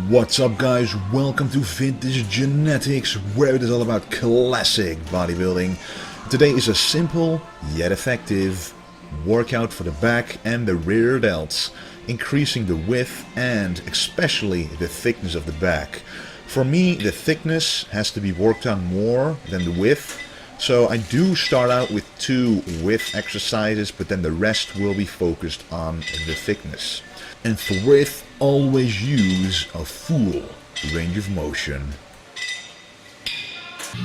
What's up guys, welcome to Vintage Genetics, where it is all about classic bodybuilding. Today is a simple yet effective workout for the back and the rear delts, increasing the width and especially the thickness of the back. For me, the thickness has to be worked on more than the width, so I do start out with 2 width exercises, but then the rest will be focused on the thickness. And for width, always use a full range of motion.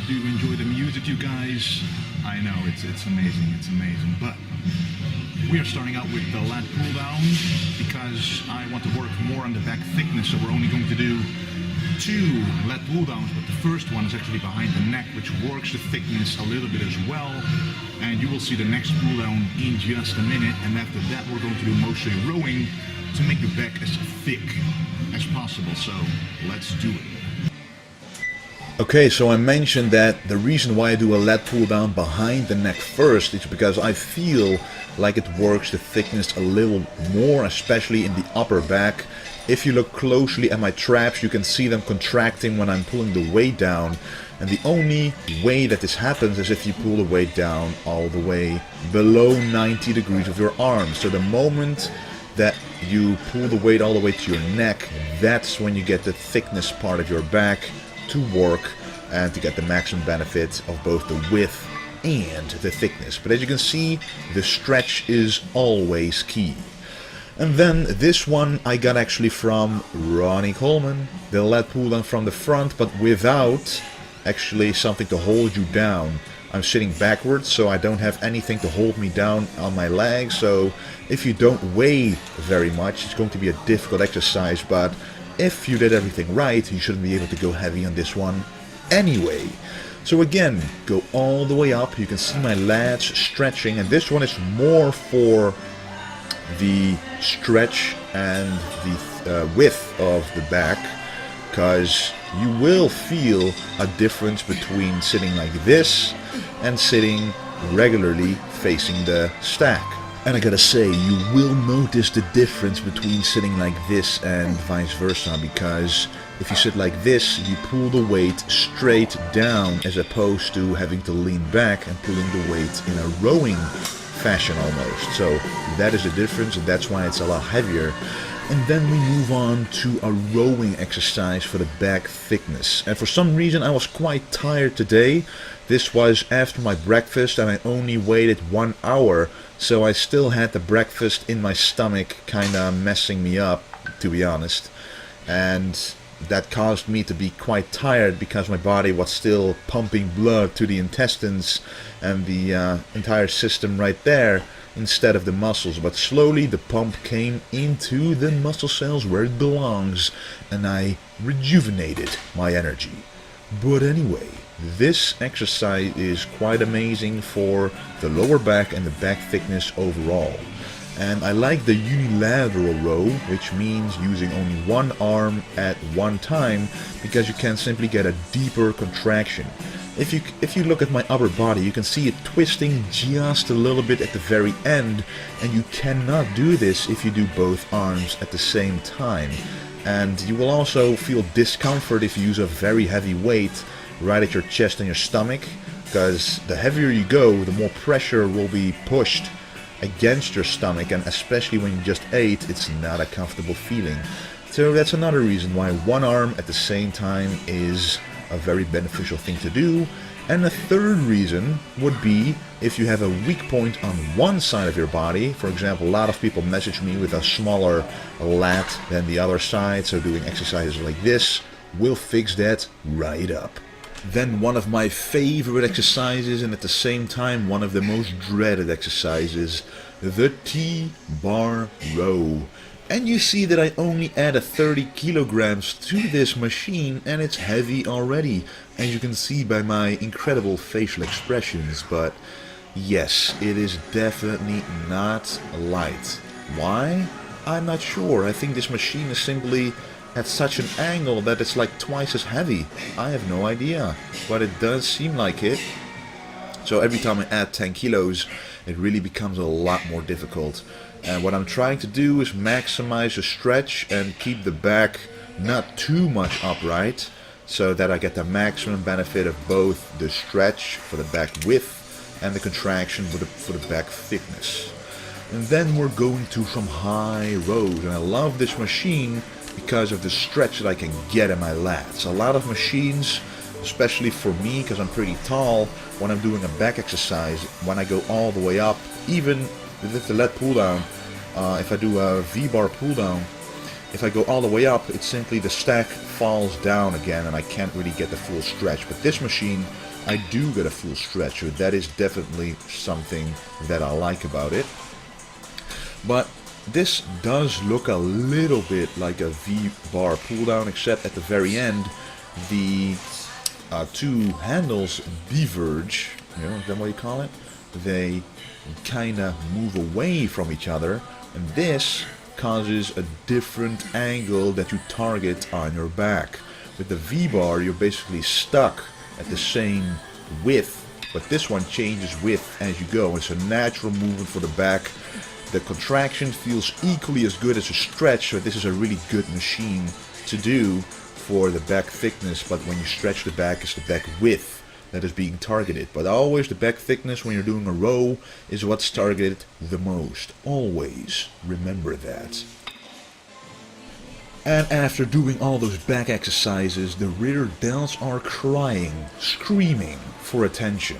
Do you enjoy the music, you guys? I know, it's amazing, but we are starting out with the lat pull down because I want to work more on the back thickness, so we're only going to do 2 lat pull downs, but the first one is actually behind the neck, which works the thickness a little bit as well, and you will see the next pull down in just a minute. And after that we're going to do mostly rowing to make the back as thick as possible, so let's do it. Okay, so I mentioned that the reason why I do a lat pull down behind the neck first is because I feel like it works the thickness a little more, especially in the upper back. If you look closely at my traps, you can see them contracting when I'm pulling the weight down, and the only way that this happens is if you pull the weight down all the way below 90 degrees of your arms. So the moment that you pull the weight all the way to your neck, that's when you get the thickness part of your back to work and to get the maximum benefit of both the width and the thickness. But as you can see, the stretch is always key. And then this one I got actually from Ronnie Coleman, the lat pull down from the front, but without actually something to hold you down. I'm sitting backwards, so I don't have anything to hold me down on my legs, so if you don't weigh very much, it's going to be a difficult exercise, but if you did everything right, you shouldn't be able to go heavy on this one anyway. So again, go all the way up. You can see my lats stretching, and this one is more for the stretch and the width of the back, because you will feel a difference between sitting like this and sitting regularly facing the stack. And I gotta say, you will notice the difference between sitting like this and vice versa, because if you sit like this, you pull the weight straight down as opposed to having to lean back and pulling the weight in a rowing fashion almost. So that is the difference, and that's why it's a lot heavier. And then we move on to a rowing exercise for the back thickness. And for some reason I was quite tired today. This was after my breakfast and I only waited 1 hour, so I still had the breakfast in my stomach kinda messing me up, to be honest. And that caused me to be quite tired because my body was still pumping blood to the intestines and the entire system right there instead of the muscles. But slowly the pump came into the muscle cells where it belongs, and I rejuvenated my energy. But anyway, this exercise is quite amazing for the lower back and the back thickness overall. And I like the unilateral row, which means using only one arm at one time, because you can simply get a deeper contraction. If you look at my upper body, you can see it twisting just a little bit at the very end, and you cannot do this if you do both arms at the same time. And you will also feel discomfort if you use a very heavy weight right at your chest and your stomach, because the heavier you go, the more pressure will be pushed against your stomach, and especially when you just ate, it's not a comfortable feeling. So that's another reason why one arm at the same time is a very beneficial thing to do. And a third reason would be if you have a weak point on one side of your body. For example, a lot of people message me with a smaller lat than the other side, so doing exercises like this will fix that right up. Then one of my favorite exercises, and at the same time one of the most dreaded exercises, the T-bar row. And you see that I only added 30 kilograms to this machine, and it's heavy already, as you can see by my incredible facial expressions. But yes, it is definitely not light. Why? I'm not sure. I think this machine is simply at such an angle that it's like twice as heavy. I have no idea, but it does seem like it. So every time I add 10 kilos, it really becomes a lot more difficult. And what I'm trying to do is maximize the stretch and keep the back not too much upright, so that I get the maximum benefit of both the stretch for the back width and the contraction for the back thickness. And then we're going to some high rows, and I love this machine because of the stretch that I can get in my lats. A lot of machines, especially for me because I'm pretty tall, when I'm doing a back exercise, when I go all the way up, even with the lat pull down, if I do a V-bar pull down, if I go all the way up, it's simply the stack falls down again and I can't really get the full stretch. But this machine, I do get a full stretch, so that is definitely something that I like about it. But this does look a little bit like a V-bar pull down, except at the very end, the two handles diverge, is that what you call it? They kind of move away from each other, and this causes a different angle that you target on your back. With the V-bar, you're basically stuck at the same width, but this one changes width as you go. It's a natural movement for the back. The contraction feels equally as good as a stretch, so this is a really good machine to do for the back thickness, but when you stretch the back, it's the back width that is being targeted. But always the back thickness when you're doing a row is what's targeted the most. Always remember that. And after doing all those back exercises, the rear delts are crying, screaming for attention.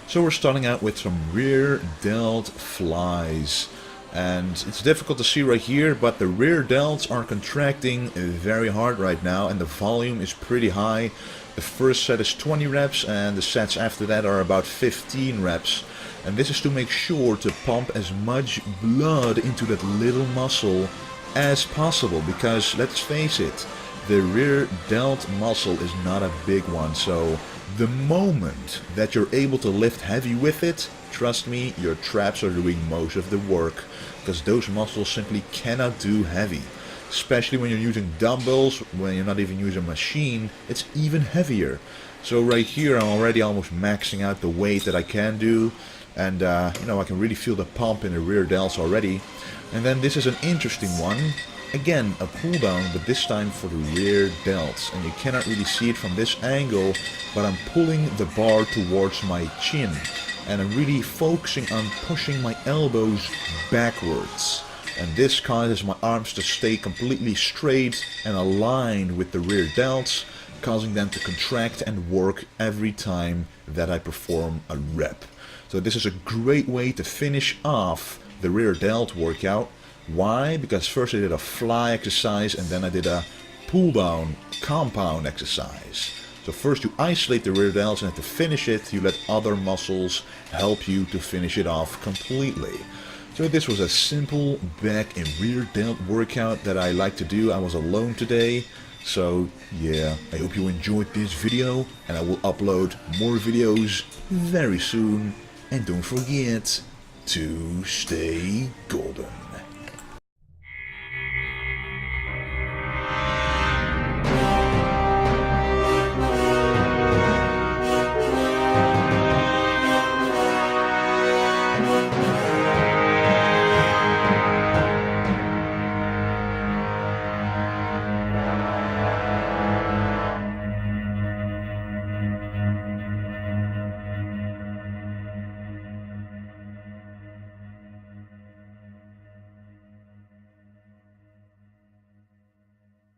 So we're starting out with some rear delt flies. And it's difficult to see right here, but the rear delts are contracting very hard right now, and the volume is pretty high. The first set is 20 reps, and the sets after that are about 15 reps. And this is to make sure to pump as much blood into that little muscle as possible, because let's face it, the rear delt muscle is not a big one. So the moment that you're able to lift heavy with it, trust me, your traps are doing most of the work, because those muscles simply cannot do heavy. Especially when you're using dumbbells, when you're not even using a machine, it's even heavier. So right here I'm already almost maxing out the weight that I can do, and I can really feel the pump in the rear delts already. And then this is an interesting one. Again, a pull down, but this time for the rear delts. And you cannot really see it from this angle, but I'm pulling the bar towards my chin. And I'm really focusing on pushing my elbows backwards. And this causes my arms to stay completely straight and aligned with the rear delts, causing them to contract and work every time that I perform a rep. So this is a great way to finish off the rear delt workout. Why? Because first I did a fly exercise and then I did a pull down compound exercise. So first you isolate the rear delts, and to finish it you let other muscles help you to finish it off completely. So this was a simple back and rear delt workout that I like to do. I was alone today, so yeah, I hope you enjoyed this video, and I will upload more videos very soon. And don't forget to stay golden.